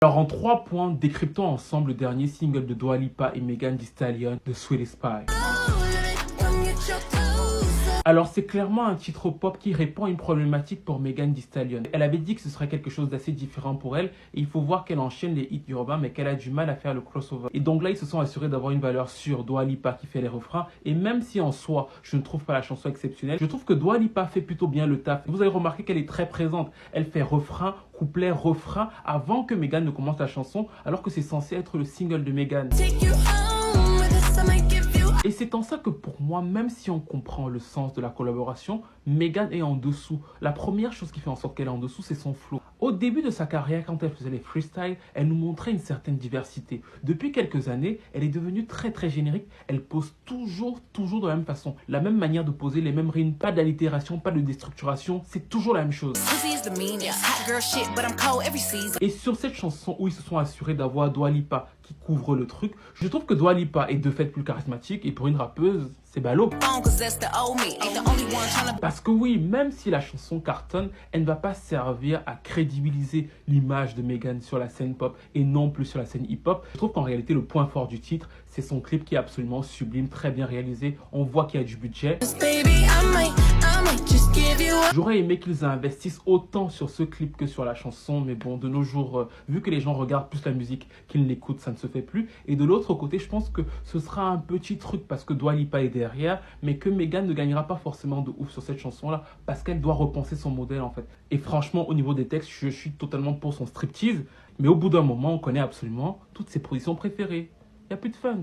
Alors en 3 points, décryptons ensemble le dernier single de Dua Lipa et Megan Thee Stallion, The Sweetest Pie. Alors c'est clairement un titre pop qui répond à une problématique pour Megan Thee Stallion. Elle avait dit que ce serait quelque chose d'assez différent pour elle et il faut voir qu'elle enchaîne les hits urbains mais qu'elle a du mal à faire le crossover. Et donc là ils se sont assurés d'avoir une valeur sûre, Dua Lipa qui fait les refrains, et même si en soi je ne trouve pas la chanson exceptionnelle, je trouve que Dua Lipa fait plutôt bien le taf. Vous avez remarqué qu'elle est très présente, elle fait refrain, couplet, refrain avant que Megan ne commence la chanson alors que c'est censé être le single de Megan. Et c'est en ça que pour moi, même si on comprend le sens de la collaboration, Megan est en dessous. La première chose qui fait en sorte qu'elle est en dessous, c'est son flow. Au début de sa carrière, quand elle faisait les freestyles, elle nous montrait une certaine diversité. Depuis quelques années, elle est devenue très générique. Elle pose toujours de la même façon. La même manière de poser, les mêmes rimes, pas d'allitération, pas de déstructuration, c'est toujours la même chose. Et sur cette chanson où ils se sont assurés d'avoir Dua Lipa qui couvre le truc, je trouve que Dua Lipa est de fait plus charismatique et pour une rappeuse, c'est ballot. Parce que oui, même si la chanson cartonne, elle ne va pas servir à crédibiliser l'image de Megan sur la scène pop et non plus sur la scène hip-hop. Je trouve qu'en réalité, le point fort du titre, c'est son clip qui est absolument sublime, très bien réalisé. On voit qu'il y a du budget. J'aurais aimé qu'ils investissent autant sur ce clip que sur la chanson, mais bon, de nos jours, vu que les gens regardent plus la musique qu'ils l'écoutent, ça ne se fait plus. Et de l'autre côté, je pense que ce sera un petit truc parce que Dua Lipa est derrière, mais que Megan ne gagnera pas forcément de ouf sur cette chanson-là parce qu'elle doit repenser son modèle en fait. Et franchement, au niveau des textes, je suis totalement pour son striptease, mais au bout d'un moment, on connaît absolument toutes ses positions préférées. Il n'y a plus de fun.